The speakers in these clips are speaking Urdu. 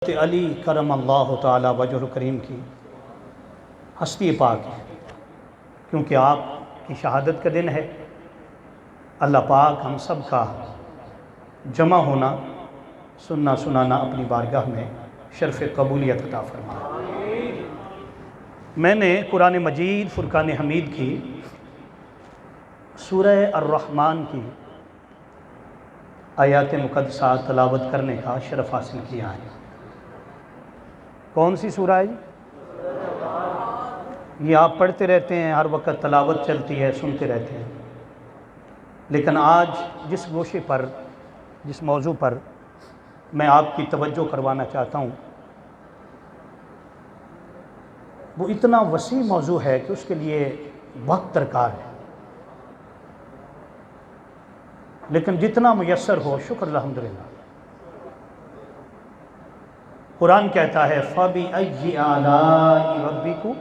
علی کرم اللہ تعالی وجہ کریم کی ہستی پاک ہے، کیونکہ آپ کی شہادت کا دن ہے۔ اللہ پاک ہم سب کا جمع ہونا، سننا سنانا اپنی بارگاہ میں شرف قبولیت عطا فرمائے۔ میں نے قرآن مجید فرقان حمید کی سورہ الرحمن کی آیات مقدسات تلاوت کرنے کا شرف حاصل کیا ہے۔ کون سی سورہ ہے؟ یہ آپ پڑھتے رہتے ہیں، ہر وقت تلاوت چلتی ہے، سنتے رہتے ہیں، لیکن آج جس گوشے پر، جس موضوع پر میں آپ کی توجہ کروانا چاہتا ہوں، وہ اتنا وسیع موضوع ہے کہ اس کے لیے وقت درکار ہے، لیکن جتنا میسر ہو شکر الحمدللہ۔ قرآن کہتا ہے فَبِأَيِّ آلَاءِ رَبِّكُمْ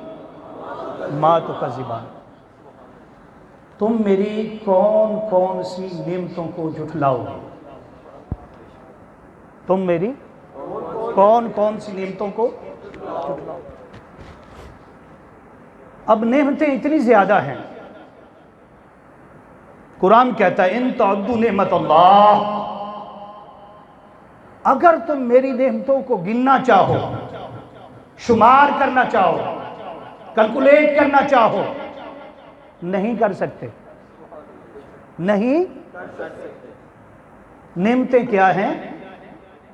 مَا تُكَذِّبَانِ، تم میری کون کون سی نعمتوں کو جھٹلاؤ گے؟ تم میری کون کون سی نعمتوں کو جھٹلاؤ گے؟ اب نعمتیں اتنی زیادہ ہیں، قرآن کہتا ہے ان تعدوا نعمت اللہ، اگر تم میری نعمتوں کو گننا چاہو، شمار کرنا چاہو، کیلکولیٹ کرنا چاہو، نہیں کر سکتے، نہیں کر سکتے۔ نعمتیں کیا ہیں؟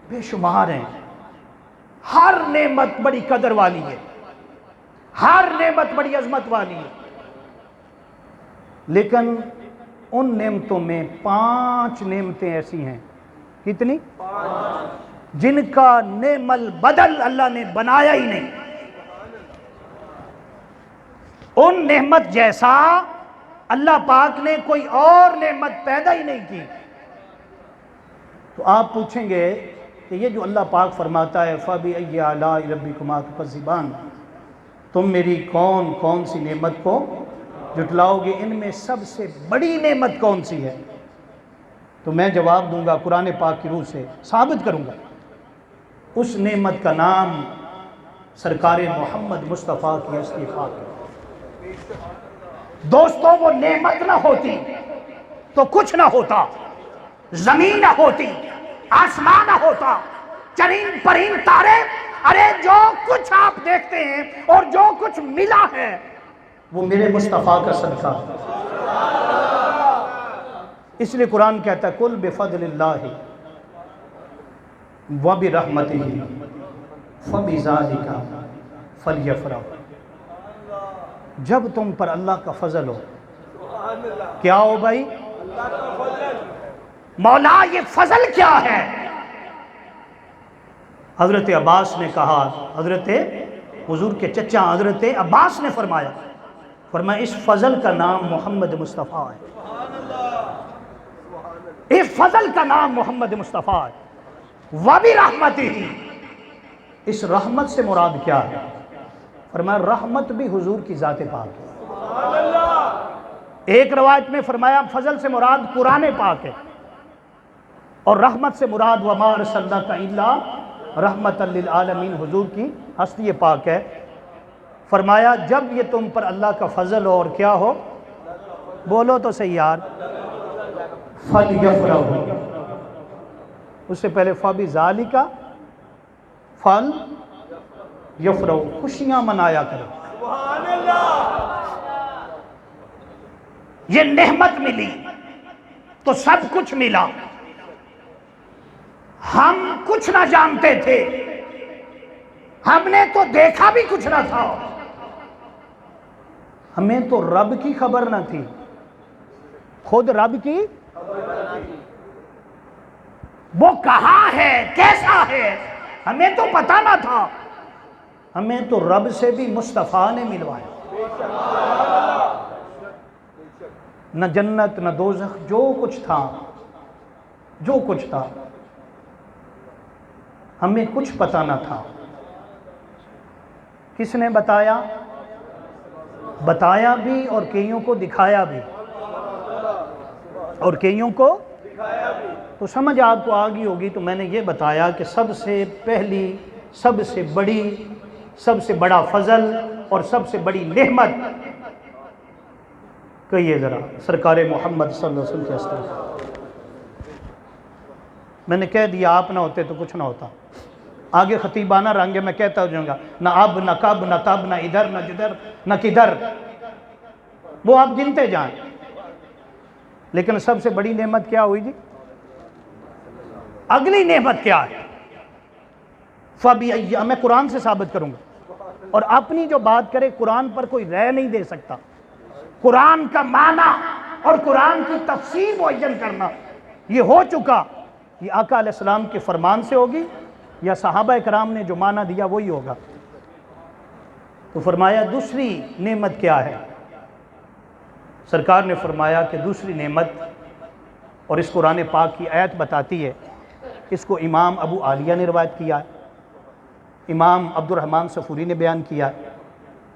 بے شمار ہیں۔ ہر نعمت بڑی قدر والی ہے، ہر نعمت بڑی عظمت والی ہے، لیکن ان نعمتوں میں 5 نعمتیں ایسی ہیں، کتنی؟ جن کا نعم البدل اللہ نے بنایا ہی نہیں، ان نعمت جیسا اللہ پاک نے کوئی اور نعمت پیدا ہی نہیں کی۔ تو آپ پوچھیں گے کہ یہ جو اللہ پاک فرماتا ہے فَبِأَيِّ آلَاءِ رَبِّكُمَا تُكَذِّبَانِ، تم میری کون کون سی نعمت کو جھٹلاؤ گے، ان میں سب سے بڑی نعمت کون سی ہے؟ تو میں جواب دوں گا، قرآن پاک کی روح سے ثابت کروں گا، اس نعمت کا نام سرکار محمد مصطفیٰ کی ہستی پاک ہے۔ دوستو وہ نعمت نہ ہوتی تو کچھ نہ ہوتا، زمین نہ ہوتی، آسمان نہ ہوتا، چرین پرین تارے، ارے جو کچھ آپ دیکھتے ہیں اور جو کچھ ملا ہے وہ میرے مصطفیٰ کا صدقہ ہے۔ اس لیے قرآن کہتا ہے قُلْ بِفَضْلِ اللَّهِ وَبِرَحْمَتِهِ فَبِذَلِكَ فَلْيَفْرَحُوا، جب تم پر اللہ کا فضل ہو، کیا ہو بھائی؟ مولا یہ فضل کیا ہے؟ حضرت عباس نے کہا، حضرت حضور کے چچا حضرت عباس نے فرمایا اس فضل کا نام محمد مصطفیٰ ہے، اس فضل کا نام محمد مصطفیٰ ہے۔ وَبِرَحْمَتِهِ، اس رحمت سے مراد کیا ہے؟ فرمایا رحمت بھی حضور کی ذات پاک ہے۔ ایک روایت میں فرمایا فضل سے مراد قرآن پاک ہے، اور رحمت سے مراد وَمَا أَرْسَلْنَاكَ إِلَّا رَحْمَةً لِلْعَالَمِينَ، حضور کی ہستی پاک ہے۔ فرمایا جب یہ تم پر اللہ کا فضل ہو اور کیا ہو، بولو تو صحیح یار، فَلْيَفْرَحُوا، اس سے پہلے فَبِذَلِكَ فَلْيَفْرَحُوا، خوشیاں منایا کرو۔ یہ نعمت ملی تو سب کچھ ملا، ہم کچھ نہ جانتے تھے، ہم نے تو دیکھا بھی کچھ نہ تھا، ہمیں تو رب کی خبر نہ تھی، خود رب کی وہ کہاں ہے، کیسا ہے، ہمیں تو پتہ نہ تھا، ہمیں تو رب سے بھی مصطفیٰ نے ملوایا۔ نہ جنت نہ دوزخ، جو کچھ تھا، جو کچھ تھا، ہمیں کچھ پتہ نہ تھا۔ کس نے بتایا؟ بتایا بھی اور کئیوں کو دکھایا بھی، اور کئیوں کو تو سمجھ آپ کو آ گئی ہوگی۔ تو میں نے یہ بتایا کہ سب سے پہلی سب سے بڑا فضل اور سب سے بڑی نعمت کہیے ذرا سرکار محمد صلی اللہ علیہ وسلم کے واسطے۔ میں نے کہہ دیا آپ نہ ہوتے تو کچھ نہ ہوتا، آگے خطیبانہ رنگ میں کہتا ہو جاؤں گا، نہ اب نہ کب نہ تب نہ ادھر نہ جدھر نہ کدھر، وہ آپ گنتے جائیں۔ لیکن سب سے بڑی نعمت کیا ہوئی جی؟ اگلی نعمت کیا ہے؟ میں قرآن سے ثابت کروں گا، اور اپنی جو بات کرے قرآن پر کوئی رائے نہیں دے سکتا۔ قرآن کا معنی اور قرآن کی تفسیر معین کرنا یہ ہو چکا، یہ آقا علیہ السلام کے فرمان سے ہوگی یا صحابہ کرام نے جو معنی دیا وہی ہوگا۔ تو فرمایا دوسری نعمت کیا ہے؟ سرکار نے فرمایا کہ دوسری نعمت، اور اس قرآن پاک کی آیت بتاتی ہے، اس کو امام ابو عالیہ نے روایت کیا ہے، امام عبد الرحمن صفوری نے بیان کیا ہے،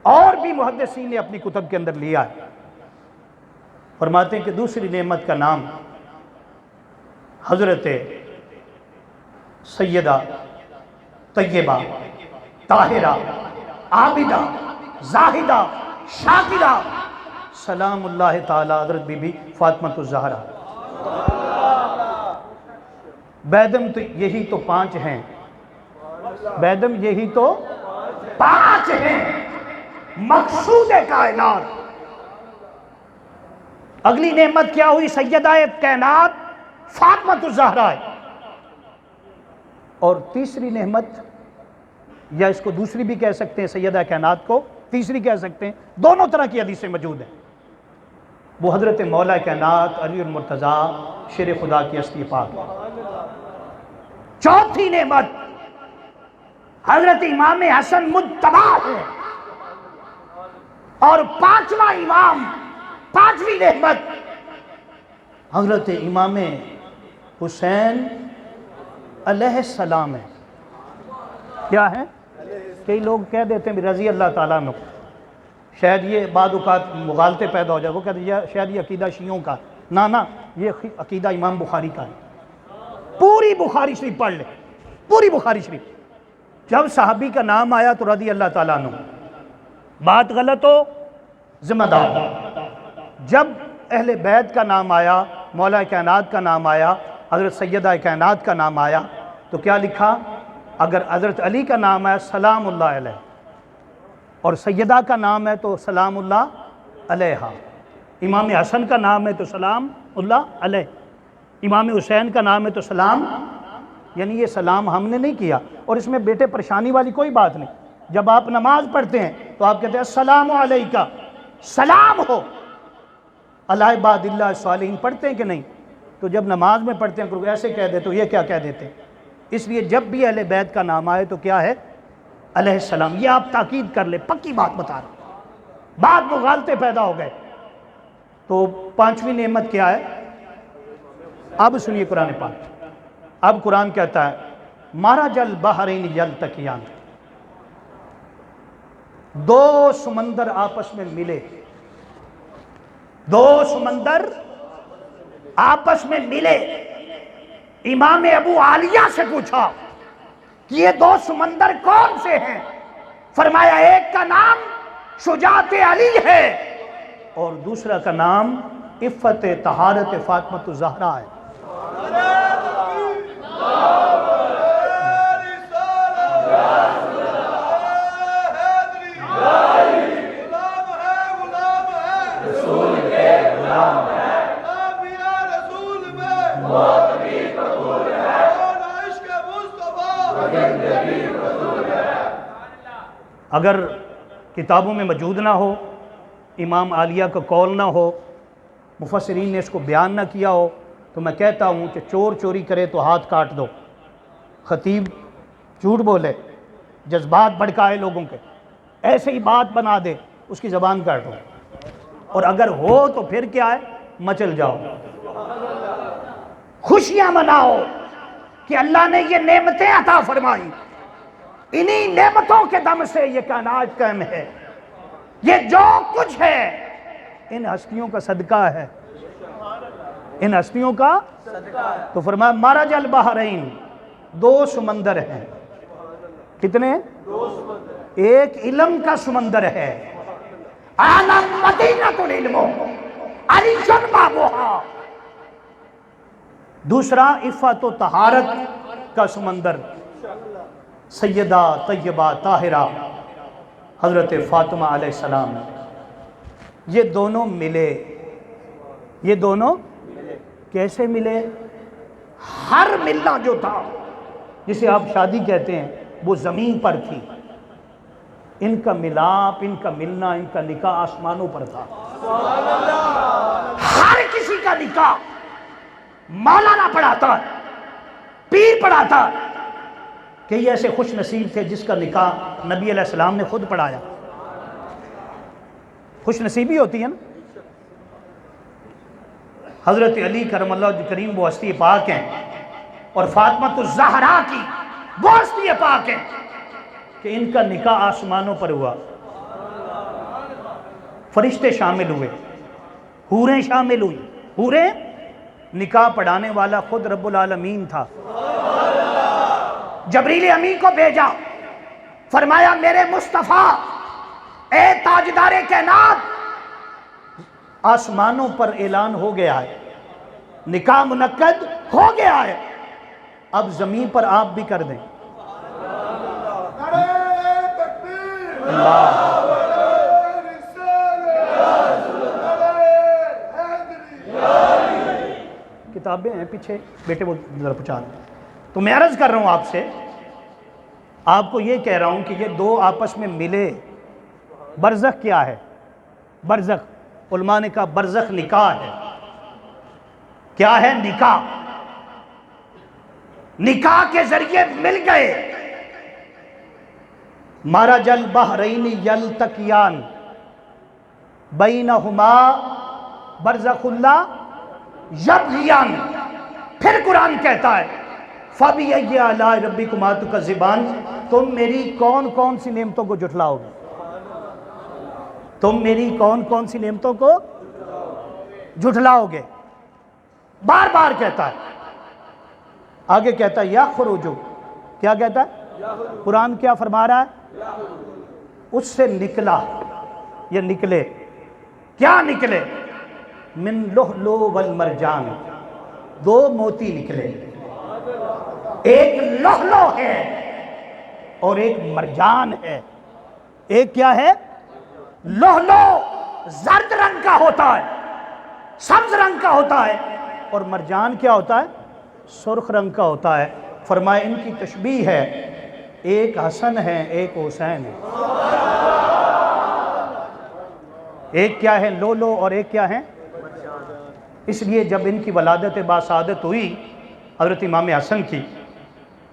اور بھی محدثین نے اپنی کتب کے اندر لیا ہے۔ فرماتے ہیں کہ دوسری نعمت کا نام حضرت سیدہ طیبہ طاہرہ عابدہ زاہدہ شاکرہ سلام اللہ تعالی حضرت بی بی فاطمہ الزہرا۔ بیدم تو یہی تو 5 ہیں، بیدم یہی تو 5 ہیں، مقصود کائنات۔ اگلی نعمت کیا ہوئی؟ سیدہ کائنات فاطمہ الزہرا۔ اور تیسری نعمت، یا اس کو دوسری بھی کہہ سکتے ہیں، سیدہ کائنات کو تیسری کہہ سکتے ہیں، دونوں طرح کی حدیثیں موجود ہیں، وہ حضرت مولا کائنات علی المرتضیٰ شیر خدا کی ہستی پاک۔ چوتھی نعمت حضرت امام حسن مجتبی ہے، اور پانچواں امام، پانچویں نعمت حضرت امام حسین علیہ السلام ہے۔ کیا ہے؟ کئی لوگ کہہ دیتے ہیں رضی اللہ تعالیٰ عنہ، شاید یہ بعض اوقات مغالطے پیدا ہو جائے، وہ کہتے ہیں شاید یہ عقیدہ شیعوں کا، نہ یہ عقیدہ امام بخاری کا ہے۔ پوری بخاری شریف پڑھ لے، پوری بخاری شریف، جب صحابی کا نام آیا تو رضی اللہ تعالیٰ عنہ، بات غلط ہو ذمہ دار۔ جب اہل بیت کا نام آیا، مولا کائنات کا نام آیا، حضرت سیدہ کائنات کا نام آیا، تو کیا لکھا؟ اگر حضرت علی کا نام ہے سلام اللہ علیہ، اور سیدہ کا نام ہے تو سلام اللہ علیہا، امام حسن کا نام ہے تو سلام اللہ علیہ، امام حسین کا نام ہے تو سلام، یعنی یہ سلام ہم نے نہیں کیا۔ اور اس میں بیٹے پریشانی والی کوئی بات نہیں، جب آپ نماز پڑھتے ہیں تو آپ کہتے ہیں السلام علیکہ، سلام ہو علی عباد اللہ الصالحین، پڑھتے ہیں کہ نہیں؟ تو جب نماز میں پڑھتے ہیں ایسے کہہ دے تو یہ کیا کہہ دیتے ہیں؟ اس لیے جب بھی اہل بیت کا نام آئے تو کیا ہے؟ علیہ السلام۔ یہ آپ تاکید کر لیں، پکی بات بتا رہا ہوں، بعد مغالطے پیدا ہو گئے۔ تو پانچویں نعمت کیا ہے؟ اب سنیے قرآن پاک، اب قرآن کہتا ہے مرج البحرین یلتقیان، 2 سمندر آپس میں ملے، 2 سمندر آپس میں ملے۔ امام ابو عالیہ سے پوچھا کہ یہ 2 سمندر کون سے ہیں؟ فرمایا ایک کا نام شجاعت علی ہے، اور دوسرا کا نام عفت طہارت فاطمہ الزہرا ہے۔ اگر کتابوں میں موجود نہ ہو، امام عالیہ کا قول نہ ہو، مفسرین نے اس کو بیان نہ کیا ہو، تو میں کہتا ہوں کہ چور چوری کرے تو ہاتھ کاٹ دو، خطیب جھوٹ بولے، جذبات بھڑکائے لوگوں کے، ایسے ہی بات بنا دے، اس کی زبان کاٹ دو، اور اگر ہو تو پھر کیا ہے؟ مچل جاؤ، خوشیاں مناؤ کہ اللہ نے یہ نعمتیں عطا فرمائی، انہی نعمتوں کے دم سے یہ کائنات قائم ہے، یہ جو کچھ ہے ان ہستیوں کا صدقہ ہے، ان ہستیوں کا صدقہ ہے۔ تو فرمایا مرج البحرین، 2 سمندر ہیں، کتنے؟ ایک علم کا سمندر ہے، انا مدینۃ العلم علی بابھا۔ دوسرا عفت و طہارت کا سمندر، سیدہ طیبہ طاہرہ حضرت فاطمہ علیہ السلام۔ یہ دونوں ملے، یہ دونوں کیسے ملے؟ ہر ملنا جو تھا، جسے آپ شادی کہتے ہیں، وہ زمین پر تھی، ان کا ملاپ، ان کا ملنا، ان کا نکاح آسمانوں پر تھا۔ ہر کسی کا نکاح مولانا پڑھاتا، پیر پڑھاتا، کئی ایسے خوش نصیب تھے جس کا نکاح نبی علیہ السلام نے خود پڑھایا۔ خوش نصیبی ہوتی ہے نا۔ حضرت علی کرم اللہ وجہ کریم وہ ہستی پاک ہیں، اور فاطمہ الزہرا کی وہ ہستی پاک ہیں کہ ان کا نکاح آسمانوں پر ہوا۔ فرشتے شامل ہوئے، حوریں شامل ہوئی، حوریں، نکاح پڑھانے والا خود رب العالمین تھا۔ جبریل امین کو بھیجا، فرمایا میرے مصطفیٰ اے تاجدار کائنات، آسمانوں پر اعلان ہو گیا ہے، نکاح منعقد ہو گیا ہے، اب زمین پر آپ بھی کر دیں۔ کتابیں ہیں پیچھے، بیٹے وہ ذرا پہنچا دیں۔ تو میں عرض کر رہا ہوں آپ سے، آپ کو یہ کہہ رہا ہوں کہ یہ دو آپس میں ملے۔ برزخ کیا ہے؟ برزخ، علماء نے کہا برزخ نکاح ہے۔ کیا ہے؟ نکاح۔ نکاح کے ذریعے مل گئے۔ مرج البحرین یلتقیان بینہما برزخ لا یبغیان۔ پھر قرآن کہتا ہے فَبِأَيِّ آلَاءِ رَبِّكُمَا تُكَذِّبَانِ، تم میری کون کون سی نعمتوں کو جھٹلاؤ گے؟ تم میری کون کون سی نعمتوں کو جھٹلاؤ گے؟ بار بار کہتا ہے۔ آگے کہتا ہے یخرج، کیا کہتا ہے؟ قرآن کیا فرما رہا ہے؟ اس سے نکلا، یہ نکلے، کیا نکلے؟ من لؤلؤ والمرجان، دو موتی نکلے، ایک لؤلؤ ہے اور ایک مرجان ہے۔ ایک کیا ہے؟ لؤلؤ زرد رنگ کا ہوتا ہے، سبز رنگ کا ہوتا ہے، اور مرجان کیا ہوتا ہے؟ سرخ رنگ کا ہوتا ہے۔ فرمایا ان کی تشبیہ ہے، ایک حسن ہے ایک حسین ہے۔ ایک کیا ہے؟ لؤلؤ، اور ایک کیا ہے؟ اس لیے جب ان کی ولادت باسعادت ہوئی حضرت امام حسن کی،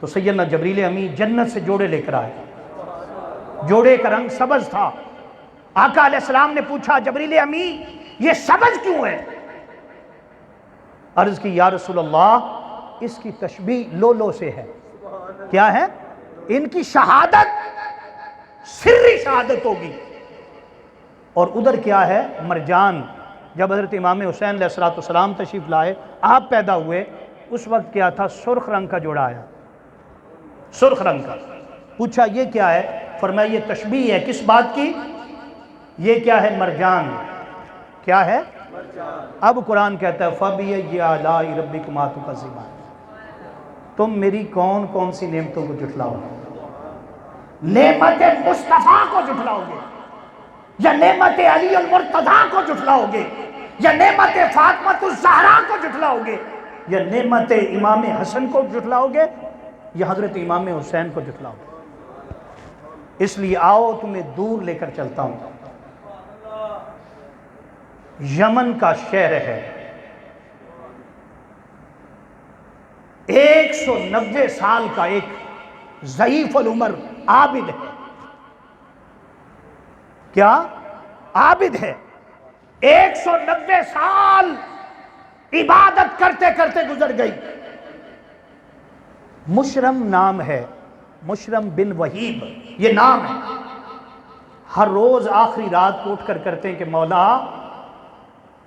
تو سیدنا جبریل امین جنت سے جوڑے لے کر آئے۔ جوڑے کا رنگ سبز تھا۔ آقا علیہ السلام نے پوچھا جبریل امین یہ سبز کیوں ہے؟ عرض کی یا رسول اللہ اس کی تشبیہ لؤلؤ سے ہے۔ کیا ہے؟ ان کی شہادت سری شہادت ہوگی، اور ادھر کیا ہے؟ مرجان۔ جب حضرت امام حسین علیہ السلام تشریف لائے، آپ پیدا ہوئے، اس وقت کیا تھا؟ سرخ رنگ کا جوڑا آیا، سرخ رنگ کا۔ پوچھا یہ کیا ہے؟ فرمایا یہ تشبیہ ہے، کس بات کی؟ یہ کیا ہے؟ مرجان۔ کیا ہے؟ اب قرآن کہتا ہے فَبِأَيِّ آلَاءِ رَبِّكُمَا تُكَذِّبَانِ، تم میری کون کون سی نعمتوں کو جھٹلاؤ گے؟ نعمت مصطفیٰ کو جھٹلاؤ گے، یا نعمت علی المرتضیٰ کو جھٹلاؤ گے، یا نعمت فاطمہ الزہرا کو جھٹلاؤ گے، یا نعمت امام حسن کو جھٹلاؤ گے، یا حضرت امام حسین کو جھٹلاؤ گے؟ اس لیے آؤ تمہیں دور لے کر چلتا ہوں۔ یمن کا شہر ہے، 190 سال کا ایک ضعیف العمر عابد ہے۔ کیا؟ عابد ہے، 190 سال عبادت کرتے کرتے گزر گئی۔ مشرم نام ہے، مشرم بن وحیب یہ نام ہے۔ ہر روز آخری رات کو اٹھ کر کرتے ہیں کہ مولا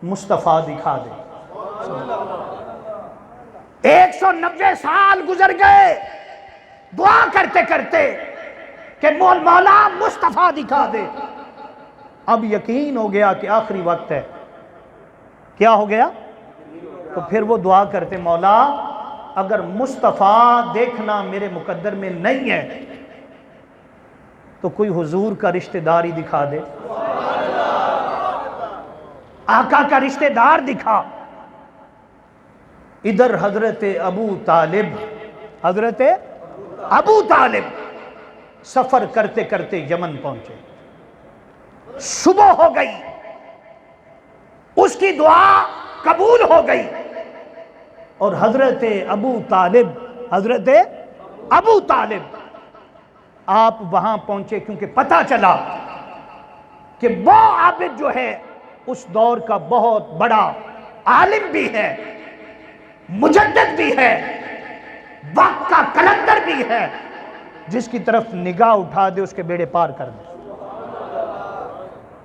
مصطفیٰ دکھا دے۔ 190 سال گزر گئے دعا کرتے کرتے، کہ مولا مصطفیٰ دکھا دے۔ اب یقین ہو گیا کہ آخری وقت ہے۔ کیا ہو گیا؟ تو پھر وہ دعا کرتے، مولا اگر مصطفیٰ دیکھنا میرے مقدر میں نہیں ہے تو کوئی حضور کا رشتہ دار ہی دکھا دے، آقا کا رشتہ دار دکھا۔ ادھر حضرت ابو طالب سفر کرتے کرتے یمن پہنچے، صبح ہو گئی، اس کی دعا قبول ہو گئی، اور حضرت ابو طالب آپ وہاں پہنچے، کیونکہ پتہ چلا کہ وہ عابد جو ہے اس دور کا بہت بڑا عالم بھی ہے، مجدد بھی ہے، وقت کا کلندر بھی ہے، جس کی طرف نگاہ اٹھا دے اس کے بیڑے پار کر دے۔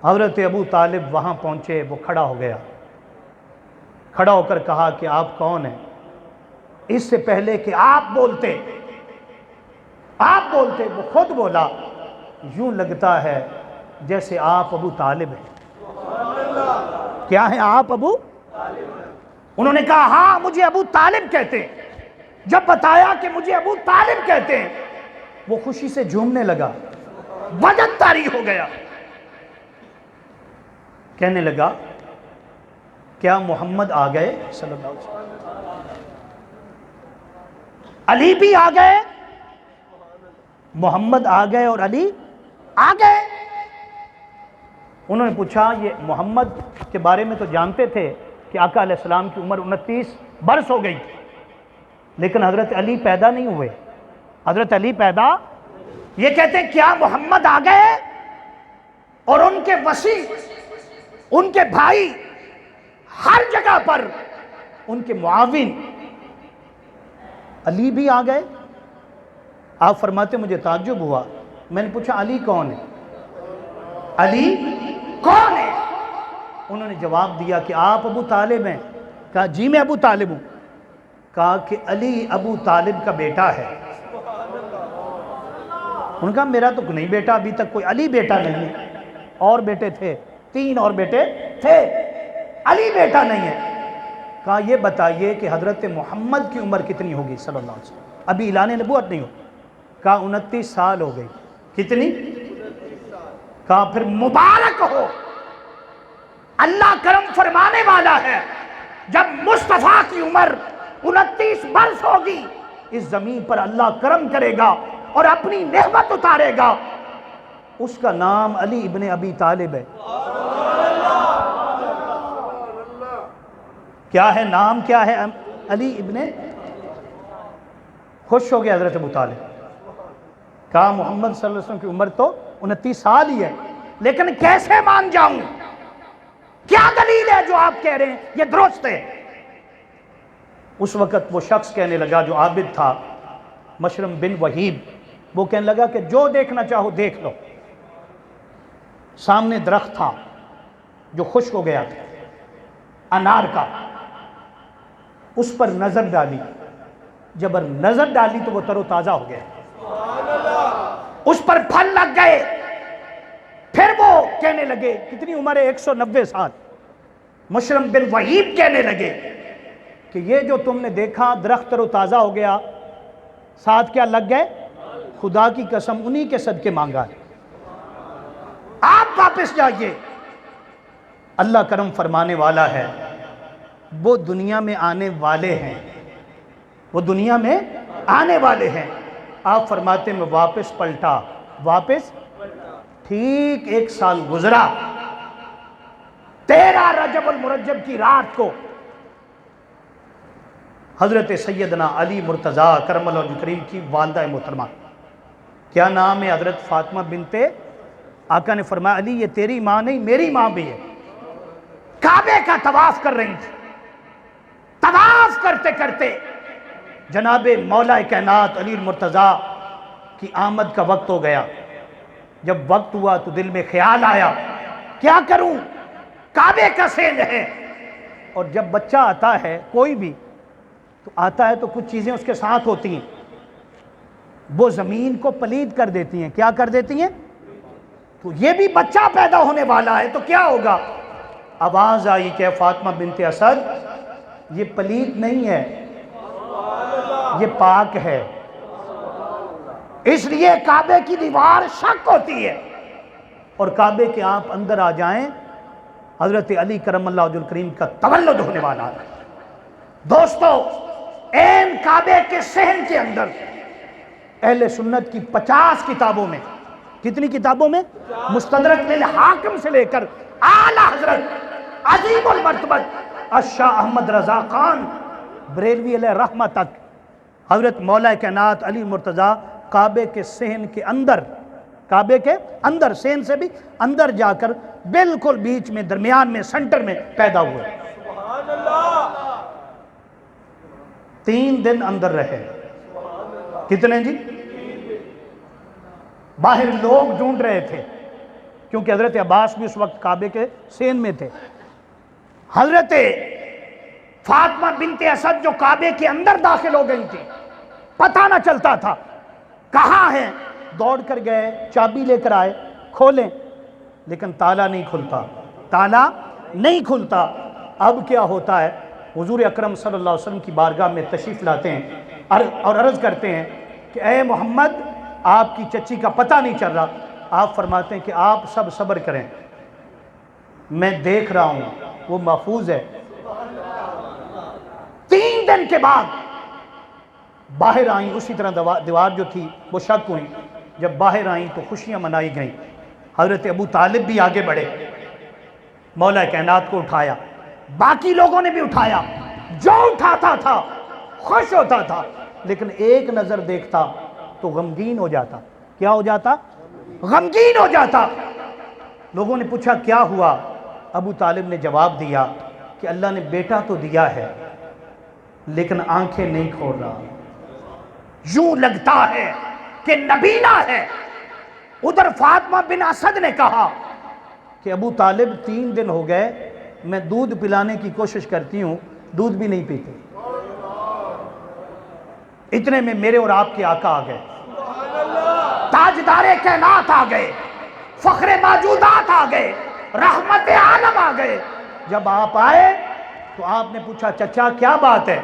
حضرت ابو طالب وہاں پہنچے، وہ کھڑا ہو گیا، کھڑا ہو کر کہا کہ آپ کون ہیں؟ اس سے پہلے کہ آپ بولتے وہ خود بولا، یوں لگتا ہے جیسے آپ ابو طالب ہیں۔ کیا ہیں آپ؟ ابو طالب۔ انہوں نے کہا ہاں مجھے ابو طالب کہتے ہیں۔ جب بتایا کہ مجھے ابو طالب کہتے ہیں، وہ خوشی سے جھومنے لگا، وجد طاری ہو گیا، کہنے لگا کیا محمد آ گئے صلی اللہ علیہ وسلم؟ علی بھی آ گئے، محمد آ گئے اور علی آ گئے۔ انہوں نے پوچھا یہ محمد کے بارے میں تو جانتے تھے کہ آقا علیہ السلام کی عمر 29 برس ہو گئی، لیکن حضرت علی پیدا نہیں ہوئے، حضرت علی پیدا۔ یہ کہتے ہیں کیا محمد آ گئے اور ان کے وصی، ان کے بھائی، ہر جگہ پر ان کے معاون علی بھی آ گئے؟ آپ فرماتے مجھے تعجب ہوا، میں نے پوچھا علی کون ہے؟ علی کون ہے؟ انہوں نے جواب دیا کہ آپ ابو طالب ہیں۔ کہا جی میں ابو طالب ہوں۔ کہا کہ علی ابو طالب کا بیٹا ہے۔ انہوں نے کہا میرا تو نہیں بیٹا، ابھی تک کوئی علی بیٹا نہیں ہے، اور بیٹے تھے، 3 اور بیٹے تھے، علی بیٹا نہیں ہے۔ کہا یہ بتائیے کہ حضرت محمد کی عمر کتنی ہوگی صلی اللہ علیہ وسلم؟ ابھی اعلان نبوت نہیں ہو۔ کہا 29 سال ہو گئی۔ کتنی؟ کہا پھر مبارک ہو، اللہ کرم فرمانے والا ہے، جب مصطفیٰ کی عمر 29 برس ہوگی اس زمین پر اللہ کرم کرے گا اور اپنی نعمت اتارے گا، اس کا نام علی ابن ابی طالب ہے۔ کیا ہے نام؟ کیا ہے؟ علی ابن۔ خوش ہو گیا حضرت ابو طالب، کہا محمد صلی اللہ علیہ وسلم کی عمر تو 29 سال ہی ہے، لیکن کیسے مان جاؤں؟ کیا دلیل ہے جو آپ کہہ رہے ہیں یہ درست ہے؟ اس وقت وہ شخص کہنے لگا جو عابد تھا، مشرم بن وحیب، وہ کہنے لگا کہ جو دیکھنا چاہو دیکھ لو۔ سامنے درخت تھا جو خشک ہو گیا تھا، انار کا، اس پر نظر ڈالی، جب نظر ڈالی تو وہ تر و تازہ ہو گیا، اس پر پھل لگ گئے۔ پھر وہ کہنے لگے، کتنی عمر ہے؟ 190 سال۔ مشرم بن وحیب کہنے لگے کہ یہ جو تم نے دیکھا درخت تر و تازہ ہو گیا، ساتھ کیا لگ گئے؟ خدا کی قسم انہی کے صدقے مانگا ہے، آپ واپس جائیے، اللہ کرم فرمانے والا ہے، وہ دنیا میں آنے والے ہیں، وہ دنیا میں آنے والے ہیں۔ آپ فرماتے میں واپس پلٹا، واپس ٹھیک 1 سال گزرا، 13 رجب المرجب کی رات کو حضرت سیدنا علی مرتضیٰ کرم اللہ وجہ کریم کی والدہ محترمہ، کیا نام ہے؟ حضرت فاطمہ بنت۔ آقا نے فرمایا علی یہ تیری ماں نہیں میری ماں بھی ہے۔ کعبے کا طواف کر رہی تھی، طواف کرتے کرتے جناب مولا کائنات علی مرتضیٰ کی آمد کا وقت ہو گیا۔ جب وقت ہوا تو دل میں خیال آیا کیا کروں، کعبے کا سینگ ہے، اور جب بچہ آتا ہے کوئی بھی تو آتا ہے تو کچھ چیزیں اس کے ساتھ ہوتی ہیں۔ وہ زمین کو پلید کر دیتی ہیں. کیا کر دیتی ہیں؟ تو یہ بھی بچہ پیدا ہونے والا ہے تو کیا ہوگا؟ آواز آئی کہ فاطمہ بنت اسد یہ پلید نہیں ہے، یہ پاک ہے. اس لیے کعبے کی دیوار شک ہوتی ہے، اور کعبے کے آپ اندر آ جائیں حضرت علی کرم اللہ وجہ الکریم کا تولد ہونے والا ہے. دوستو، این کعبے کے صحن کے اندر اہل سنت کی 50 کتابوں میں، کتنی کتابوں میں؟ مستدرک للحاکم سے لے کر اعلیٰ حضرت عظیم المرتبت الشاہ احمد رضا خان بریلوی علیہ رحمہ تک حضرت مولا کائنات علی مرتضیٰ کعبے کے صحن کے اندر، کعبے کے اندر، صحن سے بھی اندر جا کر بالکل بیچ میں، درمیان میں، سنٹر میں پیدا ہوئے. 3 دن اندر رہے. کتنے جی؟ باہر لوگ ڈھونڈ رہے تھے کیونکہ حضرت عباس بھی اس وقت کعبے کے صحن میں تھے. حضرت فاطمہ بنت اسد جو کعبے کے اندر داخل ہو گئی تھی، پتہ نہ چلتا تھا کہاں ہیں. دوڑ کر گئے، چابی لے کر آئے، کھولیں، لیکن تالا نہیں کھلتا، تالا نہیں کھلتا. اب کیا ہوتا ہے؟ حضور اکرم صلی اللہ علیہ وسلم کی بارگاہ میں تشریف لاتے ہیں اور عرض کرتے ہیں کہ اے محمد، آپ کی چچی کا پتہ نہیں چل رہا. آپ فرماتے ہیں کہ آپ سب صبر کریں، میں دیکھ رہا ہوں، وہ محفوظ ہے. 3 دن کے بعد باہر آئیں. اسی طرح دیوار جو تھی وہ شک ہوئی. جب باہر آئیں تو خوشیاں منائی گئیں. حضرت ابو طالب بھی آگے بڑھے، مولا کائنات کو اٹھایا، باقی لوگوں نے بھی اٹھایا. جو اٹھاتا تھا خوش ہوتا تھا، لیکن ایک نظر دیکھتا تو غمگین ہو جاتا. کیا ہو جاتا؟ غمگین ہو جاتا. لوگوں نے پوچھا کیا ہوا؟ ابو طالب نے جواب دیا کہ اللہ نے بیٹا تو دیا ہے لیکن آنکھیں نہیں کھول رہا. یوں لگتا ہے کہ نبینا ہے. ادھر فاطمہ بن اسد نے کہا کہ ابو طالب 3 دن ہو گئے میں دودھ پلانے کی کوشش کرتی ہوں، دودھ بھی نہیں پیتے. اتنے میں میرے اور آپ کے آقا آ گئے، تاجدار کائنات آ گئے، فخر موجودات آ گئے، رحمت عالم آ گئے. جب آپ آئے تو آپ نے پوچھا چچا کیا بات ہے؟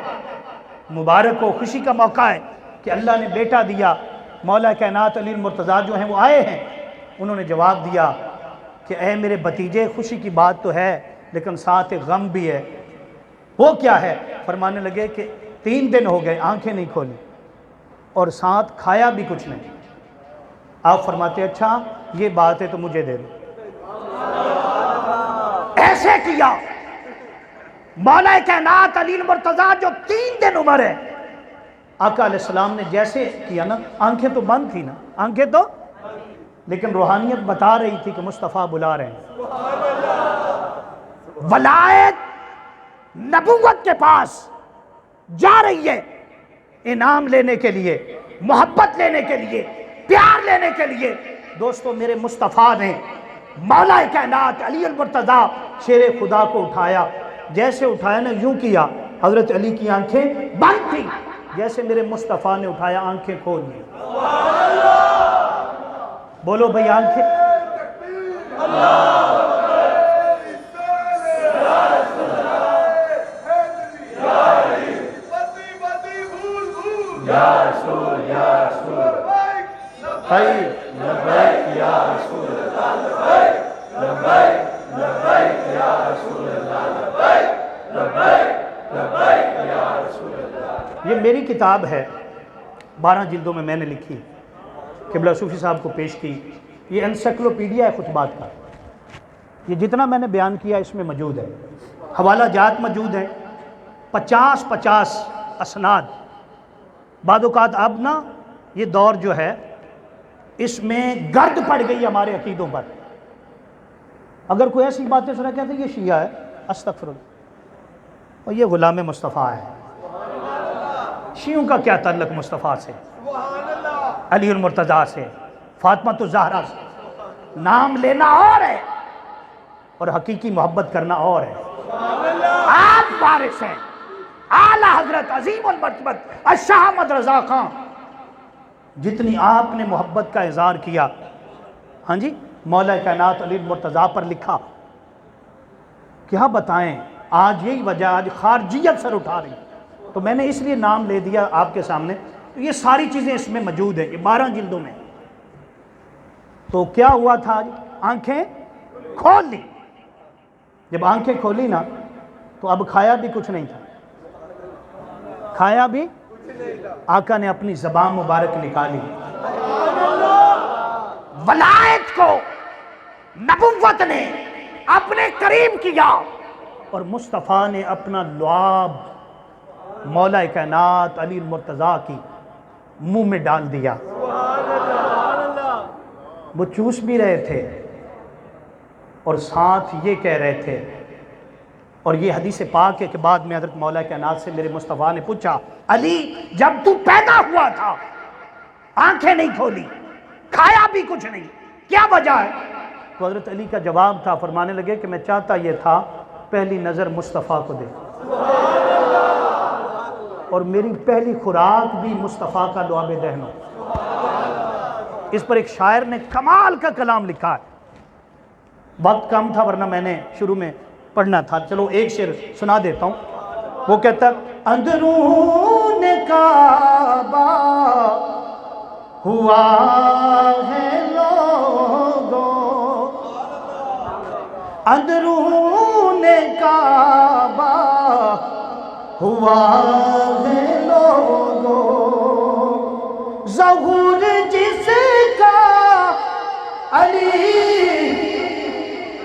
مبارک ہو، خوشی کا موقع ہے کہ اللہ نے بیٹا دیا. مولا کائنات علی المرتضیٰ جو ہیں وہ آئے ہیں. انہوں نے جواب دیا کہ اے میرے بھتیجے، خوشی کی بات تو ہے لیکن ساتھ ایک غم بھی ہے. وہ کیا ہے؟ فرمانے لگے کہ 3 دن ہو گئے آنکھیں نہیں کھولی اور ساتھ کھایا بھی کچھ نہیں. آپ فرماتے اچھا یہ بات ہے تو مجھے دے دو. ایسے کیا مولا کائنات علی المرتضیٰ جو 3 دن عمر ہے، آقا علیہ السلام نے جیسے کیا نا، آنکھیں تو بند تھی نا، آنکھیں تو، لیکن روحانیت بتا رہی تھی کہ مصطفیٰ بلا رہے ہیں. ولایت نبوت کے پاس جا رہی ہے انعام لینے کے لیے، محبت لینے کے لیے، پیار لینے کے لیے. دوستو، میرے مصطفیٰ نے مولا کائنات علی المرتضیٰ شیر خدا کو اٹھایا. جیسے اٹھایا نا یوں کیا، حضرت علی کی آنکھیں بند تھیں. جیسے میرے مصطفیٰ نے اٹھایا آنکھیں کھول دی. بولو بھئی آنکھیں. یہ میری کتاب ہے، 12 جلدوں میں نے لکھی، قبلہ صوفی صاحب کو پیش کی. یہ انسائکلوپیڈیا ہے خطبات کا. یہ جتنا میں نے بیان کیا اس میں موجود ہے، حوالہ جات موجود ہیں، 50 اسناد. بعض اوقات اب نا یہ دور جو ہے اس میں گرد پڑ گئی ہمارے عقیدوں پر. اگر کوئی ایسی باتیں سنا کہتے ہیں یہ شیعہ ہے، استغفر اللہ، اور یہ غلام مصطفیٰ ہے. شیعوں کا کیا تعلق مصطفیٰ سے، علی المرتضیٰ سے، فاطمہ الزہرا سے؟ نام لینا اور ہے اور حقیقی محبت کرنا اور ہے. آپ وارث ہیں اعلیٰ حضرت عظیم المرتبت الشاہ احمد رضا خان جتنی آپ نے محبت کا اظہار کیا، ہاں جی، مولا کائنات علی المرتضیٰ پر لکھا، کیا بتائیں، آج یہی وجہ، آج خارجیت سر اٹھا رہی، تو میں نے اس لیے نام لے دیا آپ کے سامنے، تو یہ ساری چیزیں اس میں موجود ہیں، یہ 12 جلدوں میں۔ تو کیا ہوا تھا آج؟ آنکھیں کھول لی، جب آنکھیں کھولی نا تو اب کھایا بھی کچھ نہیں تھا، کھایا بھی، آقا نے اپنی زبان مبارک نکالی، ولایت کو نبوت نے اپنے قریب کیا، اور مصطفیٰ نے اپنا لعاب مولا کائنات علی المرتضیٰ کی منہ میں ڈال دیا۔ وہ چوس بھی رہے تھے اور ساتھ یہ کہہ رہے تھے، اور یہ حدیث پاک ہے کہ بعد میں حضرت مولا کائنات سے میرے مصطفیٰ نے پوچھا، علی جب تو پیدا ہوا تھا آنکھیں نہیں کھولی، کھایا بھی کچھ نہیں، کیا وجہ ہے؟ تو حضرت علی کا جواب تھا، فرمانے لگے کہ میں چاہتا یہ تھا پہلی نظر مصطفیٰ کو دے، اور میری پہلی خوراک بھی مصطفیٰ کا لعاب دہن ہو۔ اس پر ایک شاعر نے کمال کا کلام لکھا ہے، وقت کم تھا ورنہ میں نے شروع میں پڑھنا تھا، چلو ایک شعر سنا دیتا ہوں۔ وہ کہتا ہے، اندرون کعبہ ہوا ہے لوگوں، اندرون کعبہ ہوا ہے لوگوں، ظہور جس کا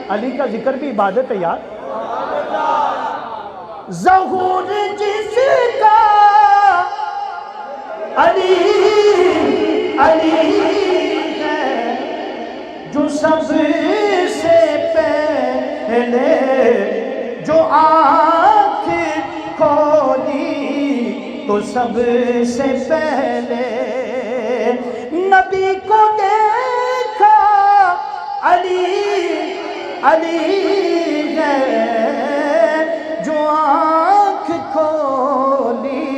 علی کا ذکر بھی عبادت ہے یار، ظہور جس کا علی ہے، جو سب سے پہلے جو آنکھ کھولی تو سب سے پہلے نبی کو دیکھا، علی ہے، جو آنکھ کھولی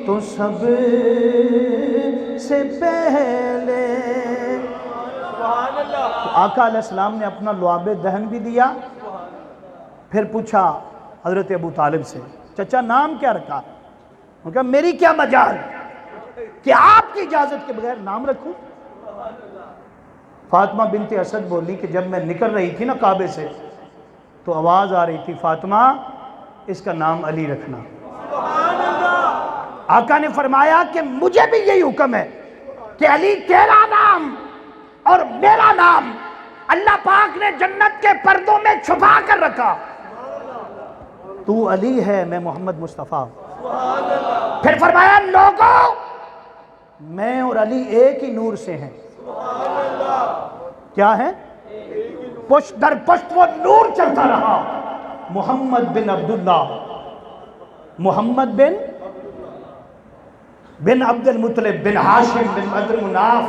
تو سب سے پہلے۔ تو آقا علیہ السلام نے اپنا لعاب دہن بھی دیا، پھر پوچھا حضرت ابو طالب سے، چچا نام کیا رکھا؟ انہوں نے کہا میری کیا مجال کہ آپ کی اجازت کے بغیر نام رکھوں؟ فاطمہ بنت اسد بولی کہ جب میں نکل رہی تھی نا کعبے سے تو آواز آ رہی تھی، فاطمہ اس کا نام علی رکھنا۔ آقا نے فرمایا کہ مجھے بھی یہی حکم ہے کہ علی تیرا نام اور میرا نام اللہ پاک نے جنت کے پردوں میں چھپا کر رکھا، تو علی ہے، میں محمد مصطفیٰ۔ پھر فرمایا لوگوں میں اور علی ایک ہی نور سے ہیں، کیا ہے؟ پشت در پشت وہ نور چلتا رہا، محمد بن عبداللہ، محمد بن عبد المطلب بن ہاشم بن عبد مناف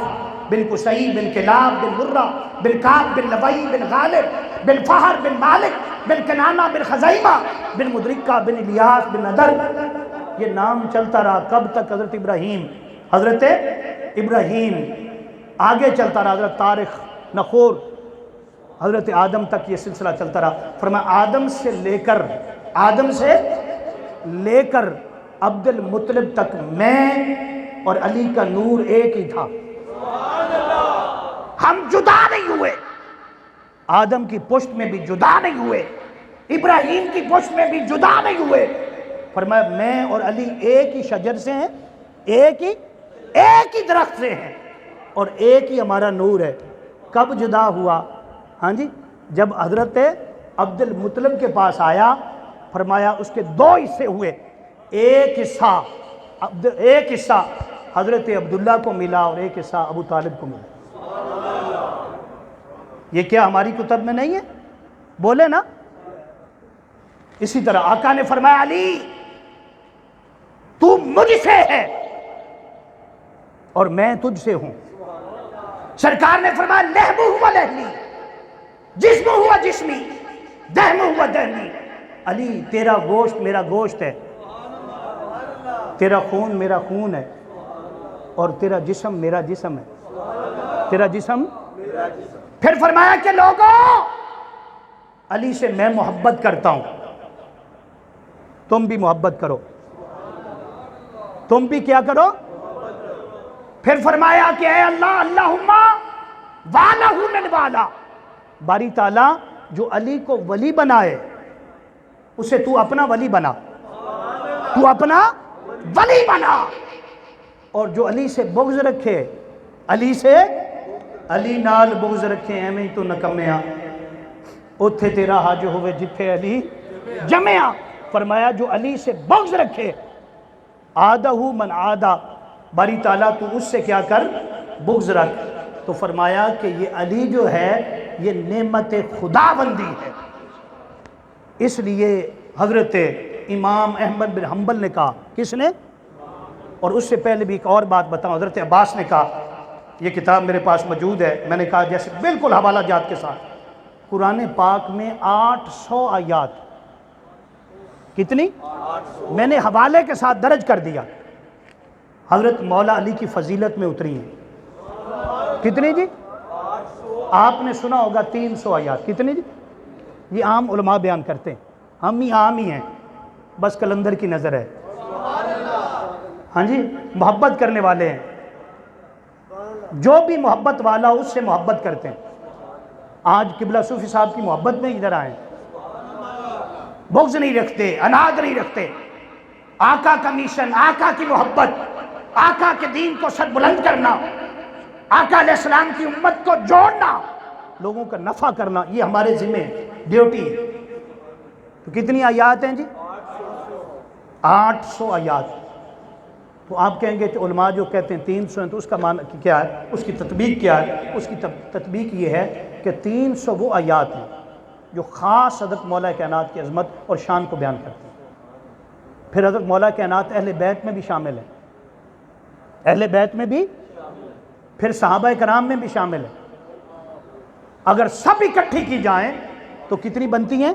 بن قصی بن کلاب بن مرہ بن کعب بن لبئی بن غالب بن فہر بن مالک بن کنانہ بن خزیمہ بن مدرکہ بن الیاس بن ندر، یہ نام چلتا رہا کب تک؟ حضرت ابراہیم آگے چلتا رہا، حضرت طارق، نخور، حضرت آدم تک یہ سلسلہ چلتا رہا۔ فرمایا آدم سے لے کر عبد المطلب تک میں اور علی کا نور ایک ہی تھا، ہم جدا نہیں ہوئے، آدم کی پشت میں بھی جدا نہیں ہوئے، ابراہیم کی پشت میں بھی جدا نہیں ہوئے۔ فرمایا میں اور علی ایک ہی شجر سے ہیں، ایک ہی درخت سے ہیں، اور ایک ہی ہمارا نور ہے۔ کب جدا ہوا؟ ہاں جی، جب حضرت عبد المطلب کے پاس آیا، فرمایا اس کے 2 حصے ہوئے، ایک حصہ حضرت عبداللہ کو ملا اور ایک حصہ ابو طالب کو ملا۔ یہ کیا ہماری کتب میں نہیں ہے؟ بولے نا۔ اسی طرح آقا نے فرمایا علی تو مجھ سے ہے اور میں تجھ سے ہوں۔ سرکار نے فرمایا لحم ہوا لحمی، جسم ہوا جسمی، دہم ہوا دہمی۔ علی تیرا گوشت میرا گوشت ہے، تیرا خون میرا خون ہے، اور تیرا جسم میرا جسم ہے، تیرا جسم۔ پھر فرمایا کہ لوگوں، علی سے میں محبت کرتا ہوں، تم بھی محبت کرو، تم بھی کیا کرو۔ پھر فرمایا کہ اے اللہ، اللہم والہ من والا، باری تعالیٰ جو علی کو ولی بنائے اسے تو اپنا ولی بنا، تو اپنا ولی بنا، اور جو علی سے بغض رکھے، علی سے، علی نال بغض رکھے، ایویں ہی تو نکمیاں، اتھے تیرا حج ہوئے جتھے علی جمعیا۔ فرمایا جو علی سے بغض رکھے، عادہ من عادہ، باری تعالیٰ تو اس سے کیا کر، بغض رکھ۔ تو فرمایا کہ یہ علی جو ہے یہ نعمت خداوندی ہے، اس لیے حضرت امام احمد بن حنبل نے کہا، کس نے؟ اور اس سے پہلے بھی ایک اور بات بتاؤں، حضرت عباس نے کہا، یہ کتاب میرے پاس موجود ہے، میں نے کہا جیسے بالکل حوالہ جات کے ساتھ، قرآن پاک میں 800 آیات، کتنی؟ میں نے حوالے کے ساتھ درج کر دیا، حضرت مولا علی کی فضیلت میں اتری ہیں۔ کتنی جی؟ آپ نے سنا ہوگا 300 آیات، کتنی جی؟ یہ عام علماء بیان کرتے ہیں، ہم ہی عام ہی ہیں، بس کلندر کی نظر ہے، ہاں جی، محبت کرنے والے ہیں، جو بھی محبت والا اس سے محبت کرتے ہیں۔ آج قبلہ صوفی صاحب کی محبت میں ادھر آئیں، بغض نہیں رکھتے، اناد نہیں رکھتے، آقا کا مشن، آقا کی محبت، آقا کے دین کو سر بلند کرنا، آقا علیہ السلام کی امت کو جوڑنا، لوگوں کا نفع کرنا، یہ ہمارے ذمہ ڈیوٹی ہے۔ تو کتنی آیات ہیں جی؟ 800 آیات۔ تو آپ کہیں گے کہ علماء جو کہتے ہیں 300 ہیں تو اس کا معنی کیا ہے، اس کی تطبیق کیا ہے؟ اس کی تطبیق یہ ہے کہ 300 وہ آیات ہیں جو خاص حضرت مولا کائنات کی عظمت اور شان کو بیان کرتے ہیں۔ پھر حضرت مولا کائنات اہل بیت میں بھی شامل ہیں، اہل بیت میں بھی، پھر صحابہ کرام میں بھی شامل ہیں۔ اگر سب اکٹھی کی جائیں تو کتنی بنتی ہیں؟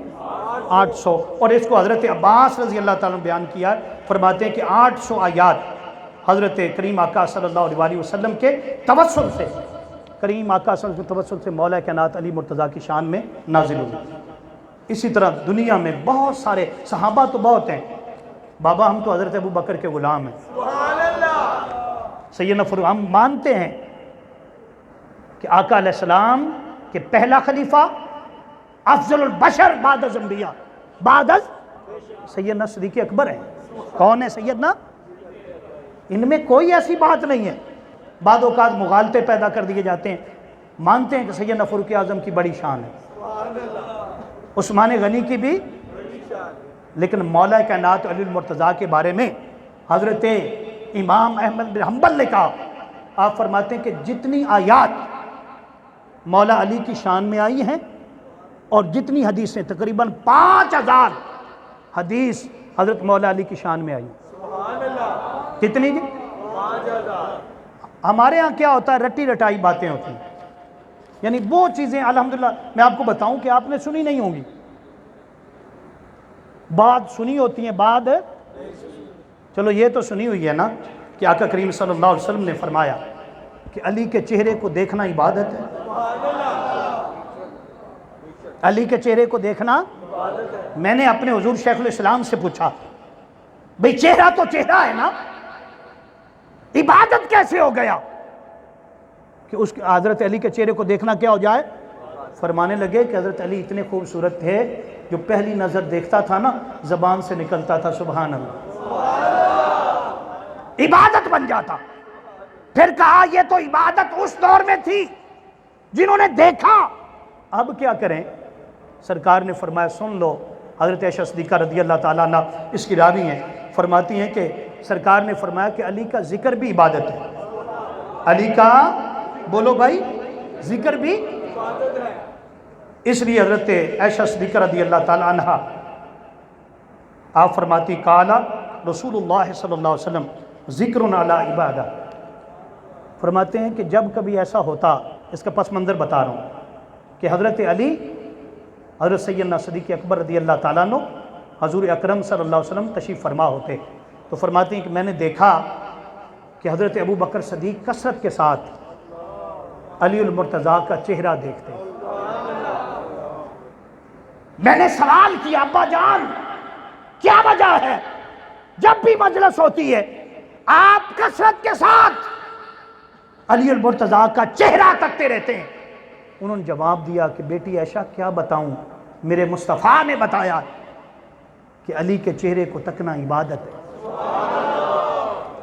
800۔ اور اس کو حضرت عباس رضی اللہ تعالیٰ نے بیان کیا، فرماتے ہیں کہ 800 آیات حضرت کریم آقا صلی اللہ علیہ وسلم کے توسل سے، کریم آقا صلی اللہ علیہ وسلم کے توسل سے مولا کائنات علی مرتضیٰ کی شان میں نازل ہوئی۔ اسی طرح دنیا میں بہت سارے صحابہ تو بہت ہیں، بابا ہم تو حضرت ابو بکر کے غلام ہیں، سیدنا فاروق، ہم مانتے ہیں کہ آقا علیہ السلام کہ پہلا خلیفہ، افضل البشر بعد از انبیاء، بعد از سیدنا صدیق اکبر ہیں۔ کون ہے سیدنا؟ ان میں کوئی ایسی بات نہیں ہے، بعض اوقات مغالطے پیدا کر دیے جاتے ہیں۔ مانتے ہیں کہ سیدنا فاروق اعظم کی بڑی شان ہے، عثمان غنی کی بھی، لیکن مولا کائنات علی المرتضیٰ کے بارے میں حضرت امام احمد بن حنبل نے کہا، آپ فرماتے ہیں کہ جتنی آیات مولا علی کی شان میں آئی ہیں اور جتنی حدیثیں، تقریباً 5000 حدیث حضرت مولا علی کی شان میں آئی۔ کتنی جی؟ 5000۔ ہمارے ہاں کیا ہوتا ہے، رٹی رٹائی باتیں ہوتی ہیں، یعنی وہ چیزیں الحمدللہ میں آپ کو بتاؤں کہ آپ نے سنی نہیں ہوں گی، بات سنی ہوتی ہیں، بعد چلو یہ تو سنی ہوئی ہے نا کہ آقا کریم صلی اللہ علیہ وسلم نے فرمایا کہ علی کے چہرے کو دیکھنا عبادت ہے، علی کے چہرے کو دیکھنا۔ میں نے اپنے حضور شیخ الاسلام سے پوچھا، بھئی چہرہ تو چہرہ ہے نا، عبادت کیسے ہو گیا کہ اس حضرت علی کے چہرے کو دیکھنا کیا ہو جائے؟ فرمانے لگے کہ حضرت علی اتنے خوبصورت تھے، جو پہلی نظر دیکھتا تھا نا زبان سے نکلتا تھا سبحان اللہ، عبادت بن جاتا۔ پھر کہا یہ تو عبادت اس دور میں تھی جنہوں نے دیکھا، اب کیا کریں؟ سرکار نے فرمایا سن لو، حضرت عائشہ صدیقہ رضی اللہ تعالیٰ عنہ اس کی راوی ہیں، فرماتی ہیں کہ سرکار نے فرمایا کہ علی کا ذکر بھی عبادت ہے، علی کا، بولو بھائی، ذکر بھی عبادت ہے۔ اس لیے حضرت عائشہ صدیقہ رضی اللہ تعالیٰ عنہ آپ فرماتی قال رسول اللہ صلی اللہ علیہ وسلم ذکر علی عبادہ، فرماتے ہیں کہ جب کبھی ایسا ہوتا، اس کا پس منظر بتا رہا ہوں کہ حضرت علی، حضرت سیدنا صدیق اکبر رضی اللہ تعالیٰ عنہ، حضور اکرم صلی اللہ علیہ وسلم تشریف فرما ہوتے، تو فرماتے ہیں کہ میں نے دیکھا کہ حضرت ابو بکر صدیق کثرت کے ساتھ علی المرتضیٰ کا چہرہ دیکھتے ہیں۔ میں نے سوال کیا ابا جان کیا وجہ ہے جب بھی مجلس ہوتی ہے آپ کثرت کے ساتھ علی المرتضیٰ کا چہرہ تکتے رہتے ہیں؟ انہوں نے جواب دیا کہ بیٹی عائشہ کیا بتاؤں، میرے مصطفیٰ نے بتایا کہ علی کے چہرے کو تکنا عبادت ہے۔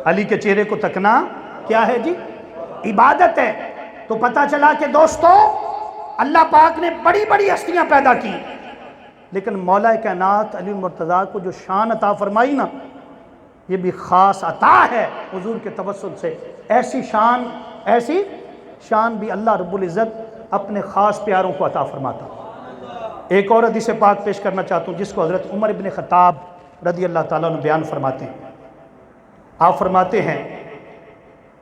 علی کے چہرے کو تکنا کیا ہے جی؟ عبادت ہے۔ تو پتہ چلا کہ دوستو اللہ پاک نے بڑی بڑی ہستیاں پیدا کی، لیکن مولا کائنات علی المرتضیٰ کو جو شان عطا فرمائی نا، یہ بھی خاص عطا ہے حضور کے توسل سے۔ ایسی شان بھی اللہ رب العزت اپنے خاص پیاروں کو عطا فرماتا۔ ایک اور حدیث پاک پیش کرنا چاہتا ہوں جس کو حضرت عمر ابن خطاب رضی اللہ تعالیٰ عنہ بیان فرماتے ہیں۔ آپ فرماتے ہیں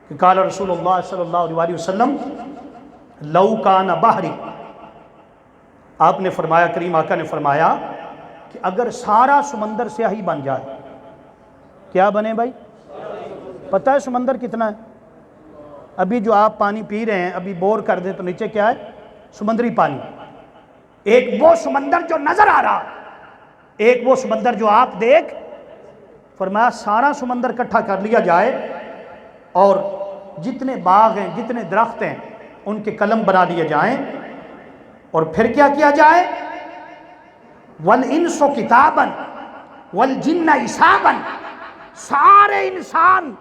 کہ قال رسول اللہ صلی اللہ علیہ وسلم لو کان بحری، آپ نے فرمایا، کریم آقا نے فرمایا کہ اگر سارا سمندر سیاہی بن جائے، کیا بنے بھائی؟ پتہ ہے سمندر کتنا ہے؟ ابھی جو آپ پانی پی رہے ہیں ابھی بور کر دیں تو نیچے کیا ہے؟ سمندری پانی۔ ایک وہ سمندر جو نظر آ رہا، ایک وہ سمندر جو آپ دیکھ، فرمایا سارا سمندر اکٹھا کر لیا جائے اور جتنے باغ ہیں جتنے درخت ہیں ان کے قلم بنا لیے جائیں، اور پھر کیا کیا جائے؟ وَالْإِنسُ كِتَابًا وَالْجِنَّ حِسَابًا، سارے انسان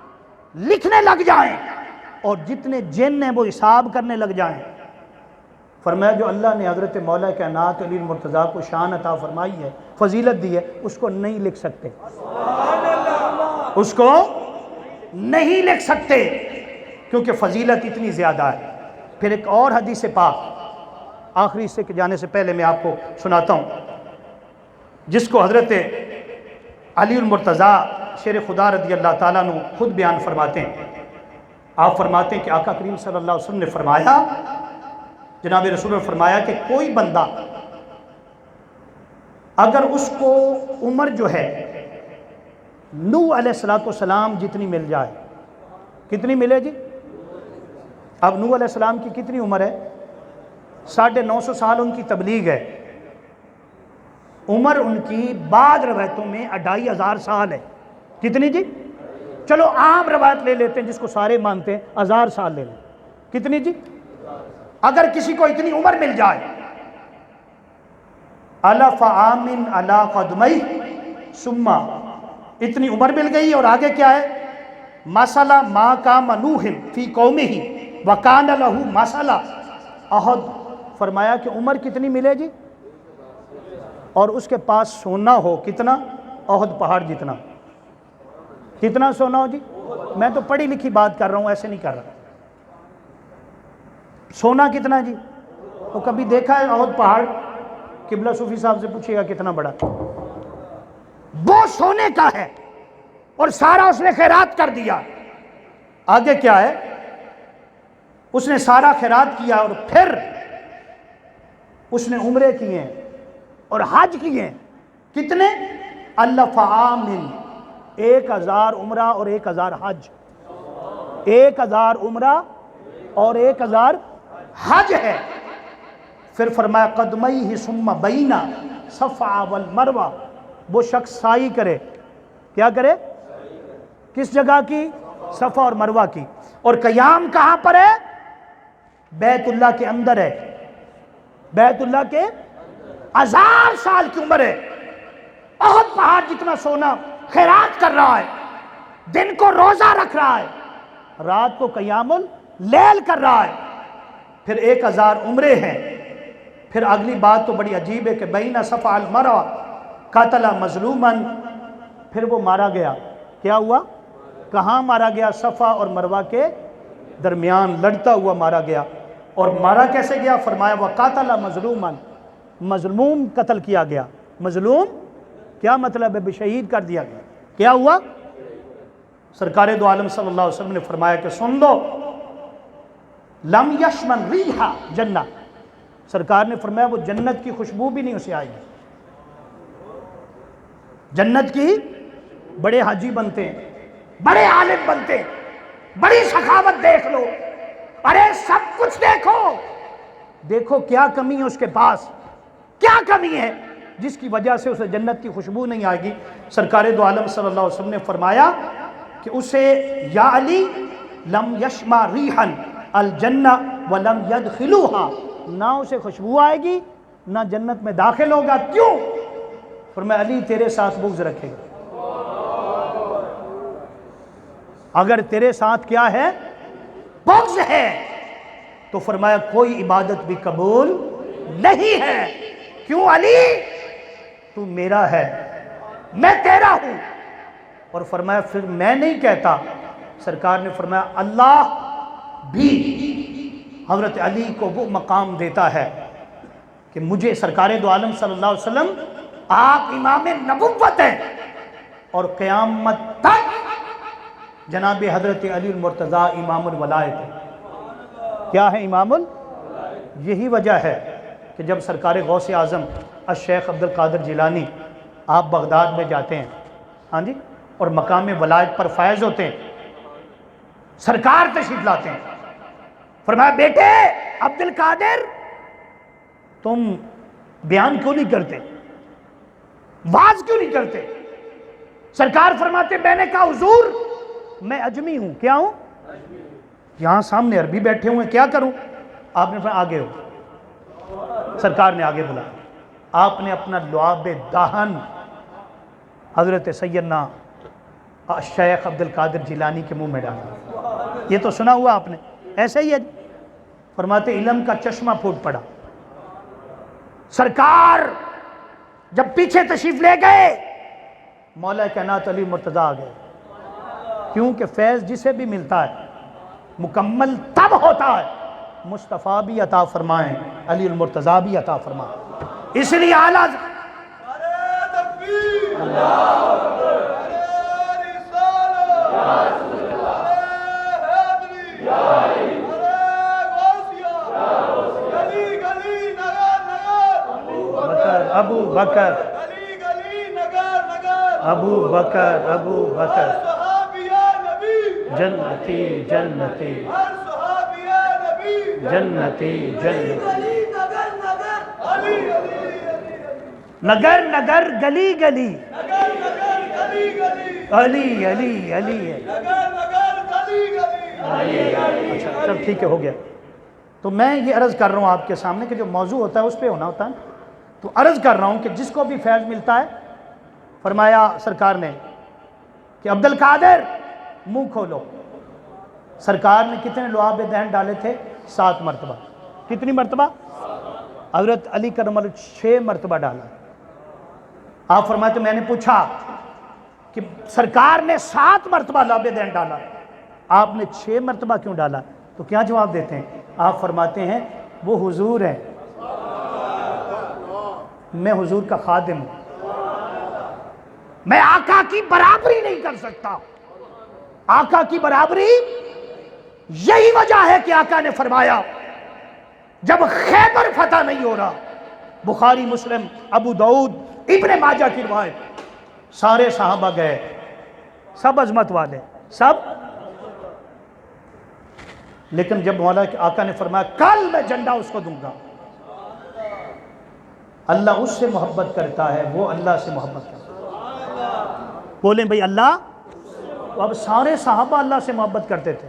لکھنے لگ جائیں اور جتنے جن ہیں وہ حساب کرنے لگ جائیں۔ فرمایا جو اللہ نے حضرت مولا کائنات علی المرتضیٰ کو شان عطا فرمائی ہے، فضیلت دی ہے، اس کو نہیں لکھ سکتے، اس کو نہیں لکھ سکتے کیونکہ فضیلت اتنی زیادہ ہے۔ پھر ایک اور حدیث پاک آخری حصے کے جانے سے پہلے میں آپ کو سناتا ہوں، جس کو حضرت علی المرتضیٰ شیر خدا رضی اللہ تعالیٰ عنہ خود بیان فرماتے ہیں۔ آپ فرماتے ہیں کہ آقا کریم صلی اللہ علیہ وسلم نے فرمایا، جناب رسول نے فرمایا کہ کوئی بندہ اگر اس کو عمر جو ہے نوح علیہ السلام جتنی مل جائے، کتنی ملے جی؟ اب نوح علیہ السلام کی کتنی عمر ہے؟ 950 سال ان کی تبلیغ ہے، عمر ان کی بعض روایتوں میں 2500 سال ہے۔ کتنی جی؟ چلو عام روایت لے لیتے ہیں جس کو سارے مانتے ہیں، 1000 سال لے لیں۔ کتنی جی؟ اگر کسی کو اتنی عمر مل جائے، الف عام علی قدمی ثم، اتنی عمر مل گئی اور آگے کیا ہے؟ مسئلہ ما قام نوح فی قومہ وکان لہ مسئلہ احد، فرمایا کہ عمر کتنی ملے جی اور اس کے پاس سونا ہو کتنا؟ احد پہاڑ جتنا۔ کتنا سونا ہو جی؟ میں تو پڑھی لکھی بات کر رہا ہوں، ایسے نہیں کر رہا۔ سونا کتنا جی؟ تو کبھی دیکھا ہے احد پہاڑ؟ قبلہ صوفی صاحب سے پوچھئے گا کتنا بڑا، وہ سونے کا ہے اور سارا اس نے خیرات کر دیا۔ آگے کیا ہے؟ اس نے سارا خیرات کیا اور پھر اس نے عمرے کیے ہیں اور حج کیے ہیں۔ کتنے؟ الف عام، 1000 عمرہ اور 1000 حج، 1000 عمرہ اور 1000 حج ہے۔ پھر فرمایا قدمئی ثم بین صفا والمروہ، وہ شخص سعی کرے، کیا کرے؟ کس جگہ کی؟ صفا اور مروہ کی۔ اور قیام کہاں پر ہے؟ بیت اللہ کے اندر ہے، بیت اللہ کے 1000 سال کی عمر ہے۔ احد پہاڑ جتنا سونا خیرات کر رہا ہے، دن کو روزہ رکھ رہا ہے، رات کو قیام اللیل کر رہا ہے، پھر 1000 عمرے ہیں۔ پھر اگلی بات تو بڑی عجیب ہے کہ بین صفا المروہ قتل مظلوما، پھر وہ مارا گیا۔ کیا ہوا؟ کہاں مارا گیا؟ صفا اور مروہ کے درمیان لڑتا ہوا مارا گیا۔ اور مارا کیسے گیا؟ فرمایا وقاتل مظلوما، مظلوم قتل کیا گیا۔ مظلوم کیا مطلب ہے؟ بشہید کر دیا گیا۔ کیا ہوا؟ سرکار دو عالم صلی اللہ علیہ وسلم نے فرمایا کہ سن لو، لم یشمن ریحا جنہ، سرکار نے فرمایا وہ جنت کی خوشبو بھی نہیں اسے آئے گی۔ جنت کی بڑے حاجی بنتے ہیں، بڑے عالم بنتے ہیں، بڑی سخاوت دیکھ لو، ارے سب کچھ دیکھو، دیکھو کیا کمی ہے اس کے پاس، کیا کمی ہے جس کی وجہ سے اسے جنت کی خوشبو نہیں آئے گی؟ سرکار دو عالم صلی اللہ علیہ وسلم نے فرمایا کہ اسے یا علی لم یشما ریحن الجنہ ولم یدخلوها، نہ اسے خوشبو آئے گی نہ جنت میں داخل ہوگا۔ کیوں؟ فرمایا علی تیرے ساتھ بغض رکھے گا۔ اگر تیرے ساتھ کیا ہے؟ بغض ہے، تو فرمایا کوئی عبادت بھی قبول نہیں ہے۔ کیوں علی؟ تو میرا ہے، میں تیرا ہوں۔ اور فرمایا پھر میں نہیں کہتا، سرکار نے فرمایا اللہ بھی حضرت علی کو وہ مقام دیتا ہے کہ مجھے سرکار دو عالم صلی اللہ علیہ وسلم آپ امام نبوت ہیں، اور قیامت تک جناب حضرت علی المرتضیٰ امام الولایت ہے۔ کیا ہے امام یہی وجہ ہے کہ جب سرکار غوث اعظم الشیخ عبد القادر جیلانی آپ بغداد میں جاتے ہیں، ہاں جی، اور مقام ولایت پر فائز ہوتے ہیں، سرکار تشریف لاتے ہیں، فرمایا بیٹے عبد القادر تم بیان کیوں نہیں کرتے، واز کیوں نہیں کرتے؟ سرکار فرماتے میں نے کہا حضور میں اجمی ہوں۔ کیا ہوں؟ یہاں سامنے عربی بیٹھے ہوئے، کیا کروں؟ آپ نے فرمایا آگے ہو۔ سرکار نے آگے بلایا، آپ نے اپنا لعاب دہن حضرت سیدنا شیخ عبد القادر جیلانی کے منہ میں ڈالا۔ یہ تو سنا ہوا آپ نے، ایسے ہی ہے۔ فرماتے علم کا چشمہ پھوٹ پڑا۔ سرکار جب پیچھے تشریف لے گئے، مولا کائنات علی مرتضیٰ آ گئے، کیونکہ فیض جسے بھی ملتا ہے مکمل تب ہوتا ہے مصطفیٰ بھی عطا فرمائیں، علی المرتضیٰ بھی عطا فرمائیں۔ اس لیے اعلیٰ ابو بکر ابو بکر ابو بکر جنتی جنتی جنتی جنتی، نگر نگر گلی گلی علی علی علی ہے۔ اچھا چل ٹھیک ہے، ہو گیا۔ تو میں یہ عرض کر رہا ہوں آپ کے سامنے کہ جو موضوع ہوتا ہے اس پہ ہونا ہوتا ہے، تو عرض کر رہا ہوں کہ جس کو بھی فیض ملتا ہے، فرمایا سرکار نے کہ عبد القادر منہ کھولو۔ سرکار نے کتنے لعاب دہن ڈالے تھے؟ 7 مرتبہ۔ کتنی مرتبہ؟ حضرت علی کرم اللہ 6 مرتبہ ڈالا۔ آپ فرماتے میں نے پوچھا کہ سرکار نے 7 مرتبہ لعاب دہن ڈالا، آپ نے 6 مرتبہ کیوں ڈالا؟ تو کیا جواب دیتے ہیں؟ آپ فرماتے ہیں وہ حضور ہیں، میں حضور کا خادم ہوں، میں آقا کی برابری نہیں کر سکتا۔ آقا کی برابری، یہی وجہ ہے کہ آقا نے فرمایا جب خیبر فتح نہیں ہو رہا، بخاری مسلم ابو داؤد ابن ماجہ کی روایت، سارے صحابہ گئے، سب عظمت والے سب، لیکن جب مولا کے آقا نے فرمایا کل میں جھنڈا اس کو دوں گا، اللہ اس سے محبت کرتا ہے، وہ اللہ سے محبت کرتا ہے۔ بولیں بھئی اللہ، اب سارے صحابہ اللہ سے محبت کرتے تھے۔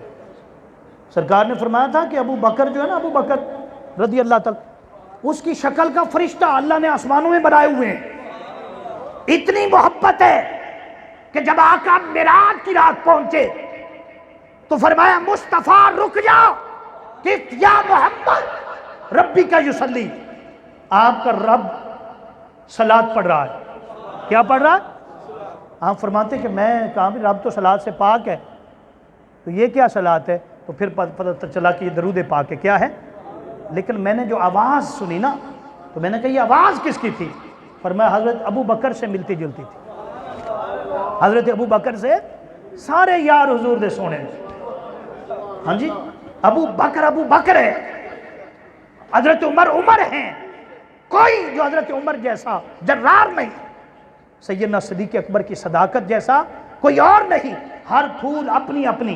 سرکار نے فرمایا تھا کہ ابو بکر جو ہے نا، ابو بکر رضی اللہ تعالیٰ، اس کی شکل کا فرشتہ اللہ نے آسمانوں میں بنائے ہوئے ہیں۔ اتنی محبت ہے کہ جب آقا معراج کی رات پہنچے تو فرمایا مصطفیٰ رک جاؤ کہ یا محمد ربی کا یصلی، آپ کا رب صلاۃ پڑھ رہا ہے۔ کیا پڑھ رہا ہے؟ آپ فرماتے کہ میں کہا بھی رب تو صلاۃ سے پاک ہے، تو یہ کیا صلاۃ ہے؟ تو پھر پتہ چلا کہ یہ درود پاک ہے۔ کیا ہے؟ لیکن میں نے جو آواز سنی نا، تو میں نے کہا یہ آواز کس کی تھی؟ فرمایا حضرت ابو بکر سے ملتی جلتی تھی، حضرت ابو بکر سے سارے یار حضور دے سونے میں۔ ہاں جی، ابو بکر ہے، حضرت عمر ہیں، کوئی جو حضرت عمر جیسا جرار نہیں، سیدنا صدیق اکبر کی صداقت جیسا کوئی اور نہیں، ہر پھول اپنی اپنی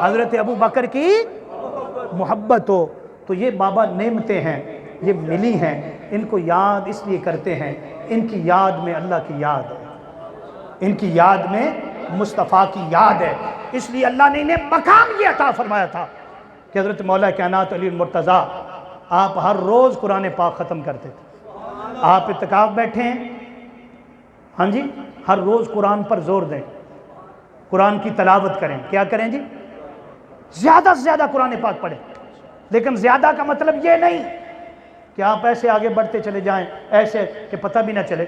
حضرت ابو بکر کی محبت ہو. تو یہ بابا نعمتیں ہیں، یہ ملی ہیں، ان کو یاد اس لیے کرتے ہیں، ان کی یاد میں اللہ کی یاد ہے، ان کی یاد میں مصطفیٰ کی یاد ہے. اس لیے اللہ نے انہیں مقام یہ عطا فرمایا تھا کہ حضرت مولا کائنات علی المرتضیٰ آپ ہر روز قرآن پاک ختم کرتے تھے. آپ اعتکاف بیٹھے ہیں، ہاں جی، ہر روز قرآن پر زور دیں، قرآن کی تلاوت کریں. کیا کریں جی؟ زیادہ سے زیادہ قرآن پاک پڑھیں. لیکن زیادہ کا مطلب یہ نہیں کہ آپ ایسے آگے بڑھتے چلے جائیں ایسے کہ پتہ بھی نہ چلے.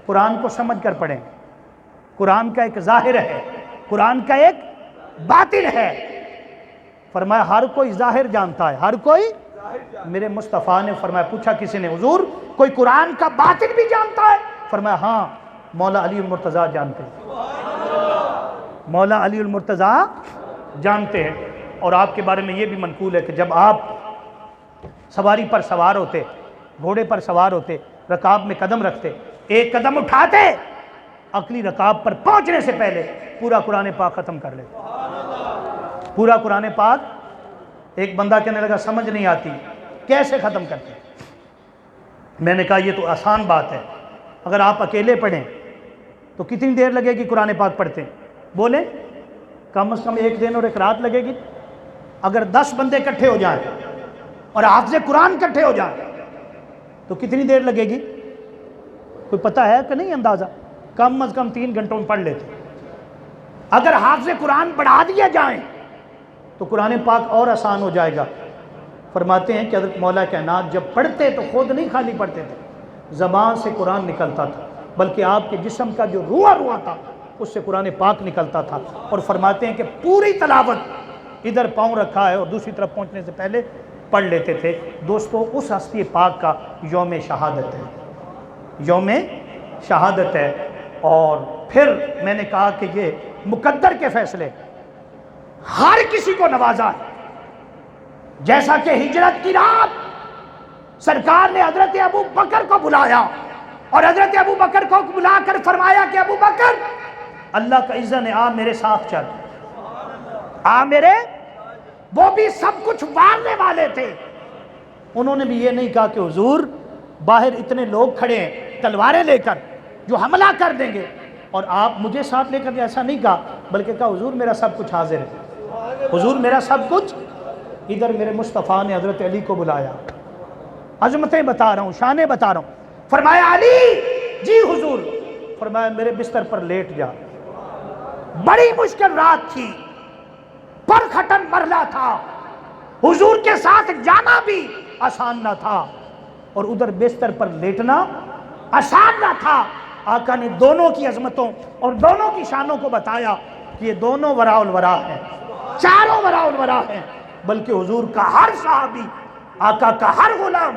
قرآن کو سمجھ کر پڑھیں. قرآن کا ایک ظاہر ہے، قرآن کا ایک باطن ہے. فرمایا ہر کوئی ظاہر جانتا ہے، ہر کوئی. میرے مصطفیٰ نے فرمایا، پوچھا کسی نے، حضور کوئی قرآن کا باطن بھی جانتا ہے؟ فرمایا ہاں، مولا علی المرتضیٰ جانتے ہیں، مولا علی المرتضیٰ جانتے ہیں. اور آپ کے بارے میں یہ بھی منقول ہے کہ جب آپ سواری پر سوار ہوتے، گھوڑے پر سوار ہوتے، رکاب میں قدم رکھتے، ایک قدم اٹھاتے، عقلی رکاب پر پہنچنے سے پہلے پورا قرآن پاک ختم کر لیتے. پورا قرآن پاک. ایک بندہ کہنے لگا سمجھ نہیں آتی، کیسے ختم کرتے؟ میں نے کہا یہ تو آسان بات ہے. اگر آپ اکیلے پڑھیں تو کتنی دیر لگے گی قرآن پاک پڑھتے ہیں؟ بولیں، کم از کم ایک دن اور ایک رات لگے گی. اگر 10 بندے اکٹھے ہو جائیں اور حافظ قرآن اکٹھے ہو جائیں تو کتنی دیر لگے گی؟ کوئی پتہ ہے کہ نہیں اندازہ؟ کم از کم 3 گھنٹوں میں پڑھ لیتے. اگر حافظ قرآن بڑھا دیا جائیں تو قرآن پاک اور آسان ہو جائے گا. فرماتے ہیں کہ حضرت مولا کائنات جب پڑھتے تو خود نہیں خالی پڑھتے تھے، زبان سے قرآن نکلتا تھا، بلکہ آپ کے جسم کا جو روح تھا اس سے قرآن پاک نکلتا تھا. اور فرماتے ہیں کہ پوری تلاوت ادھر پاؤں رکھا ہے اور دوسری طرف پہنچنے سے پہلے پڑھ لیتے تھے. دوستو اس ہستی پاک کا یوم شہادت ہے، یوم شہادت ہے. اور پھر میں نے کہا کہ یہ مقدر کے فیصلے ہر کسی کو نوازا ہے. جیسا کہ ہجرت کی رات سرکار نے حضرت ابو بکر کو بلایا اور حضرت ابو بکر کو بلا کر فرمایا کہ ابو بکر اللہ کا اذن ہے، آ میرے ساتھ چل، آ میرے. وہ بھی سب کچھ مارنے والے تھے. انہوں نے بھی یہ نہیں کہا کہ حضور باہر اتنے لوگ کھڑے ہیں تلواریں لے کر جو حملہ کر دیں گے اور آپ مجھے ساتھ لے کر. ایسا نہیں کہا، بلکہ کہا حضور میرا سب کچھ حاضر ہے، حضور میرا سب کچھ. ادھر میرے مصطفیٰ نے حضرت علی کو بلایا، عظمتیں بتا رہا ہوں، شانیں بتا رہا ہوں. فرمایا علی جی حضور. فرمایا میرے بستر پر لیٹ جا. بڑی مشکل رات تھی، پرکھٹن مرحلہ تھا، حضور کے ساتھ جانا بھی آسان نہ تھا اور ادھر بستر پر لیٹنا آسان نہ تھا. آقا نے دونوں کی عظمتوں اور دونوں کی شانوں کو بتایا کہ یہ دونوں وراء الورا ہیں، چاروں وراء الورا ہیں. بلکہ حضور کا ہر صحابی، آقا کا ہر غلام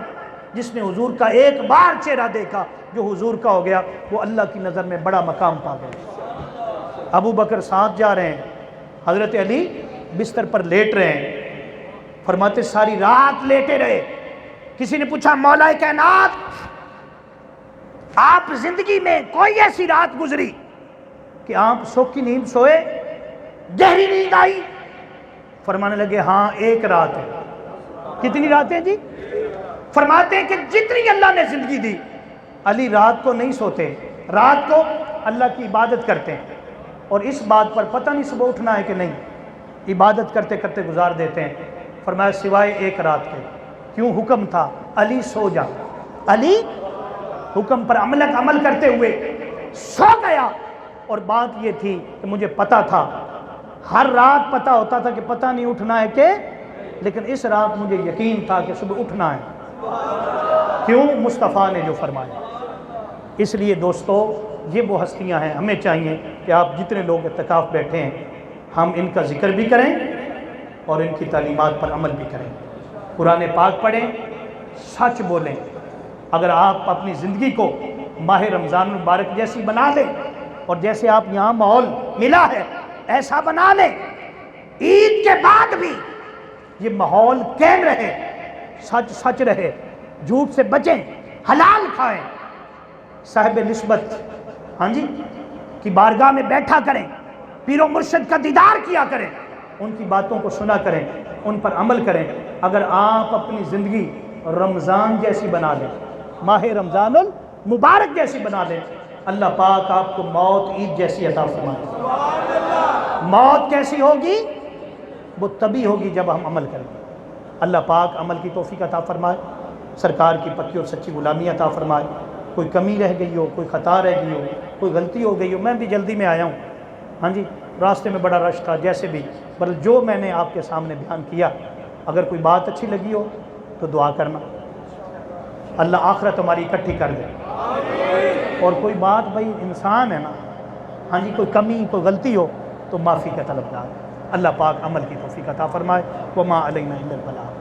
جس نے حضور کا ایک بار چہرہ دیکھا جو حضور کا ہو گیا، وہ اللہ کی نظر میں بڑا مقام پا گیا. ابو بکر ساتھ جا رہے ہیں، حضرت علی بستر پر لیٹ رہے ہیں. فرماتے ساری رات لیٹے رہے. کسی نے پوچھا مولا کائنات آپ زندگی میں کوئی ایسی رات گزری کہ آپ سوکھ کی نیند سوئے، گہری نیند آئی؟ فرمانے لگے ہاں ایک رات ہے. کتنی راتیں جی؟ فرماتے ہیں کہ جتنی اللہ نے زندگی دی، علی رات کو نہیں سوتے، رات کو اللہ کی عبادت کرتے ہیں. اور اس بات پر پتہ نہیں صبح اٹھنا ہے کہ نہیں، عبادت کرتے کرتے گزار دیتے ہیں. فرمایا سوائے ایک رات کے. کیوں؟ حکم تھا علی سو جا. علی حکم پر عمل کرتے ہوئے سو گیا. اور بات یہ تھی کہ مجھے پتہ تھا، ہر رات پتہ ہوتا تھا کہ پتہ نہیں اٹھنا ہے کہ، لیکن اس رات مجھے یقین تھا کہ صبح اٹھنا ہے. کیوں؟ مصطفیٰ نے جو فرمایا. اس لیے دوستو یہ وہ ہستیاں ہیں، ہمیں چاہیے کہ آپ جتنے لوگ اعتکاف بیٹھے ہیں ہم ان کا ذکر بھی کریں اور ان کی تعلیمات پر عمل بھی کریں. قرآن پاک پڑھیں، سچ بولیں. اگر آپ اپنی زندگی کو ماہ رمضان المبارک جیسی بنا لیں اور جیسے آپ یہاں ماحول ملا ہے ایسا بنا لیں، عید کے بعد بھی یہ ماحول قائم رہے، سچ سچ رہے، جھوٹ سے بچیں، حلال کھائیں، صاحب نسبت ہاں جی کی بارگاہ میں بیٹھا کریں، پیر و مرشد کا دیدار کیا کریں، ان کی باتوں کو سنا کریں، ان پر عمل کریں۔ اگر آپ اپنی زندگی رمضان جیسی بنا لیں، ماہ رمضان المبارک جیسی بنا لیں، اللہ پاک آپ کو موت عید جیسی عطا فرمائے۔ موت کیسی ہوگی؟ وہ تبھی ہوگی جب ہم عمل کریں گے۔ اللہ پاک عمل کی توفیق عطا فرمائے، سرکار کی پکی اور سچی غلامی عطا فرمائے۔ کوئی کمی رہ گئی ہو، کوئی خطا رہ گئی ہو، کوئی غلطی ہو گئی ہو، میں بھی جلدی میں آیا ہوں، ہاں جی، راستے میں بڑا رش تھا، جیسے بھی جو میں نے آپ کے سامنے بیان کیا، اگر کوئی بات اچھی لگی ہو تو دعا کرنا، اللہ آخرت ہماری اکٹھی کر دے۔ اور کوئی بات بھائی انسان ہے نا، ہاں جی، کوئی کمی کوئی غلطی ہو تو معافی کا طلبگار۔ اللہ پاک عمل کی توفیق عطا فرمائے۔ وما علینا الا البلاغ۔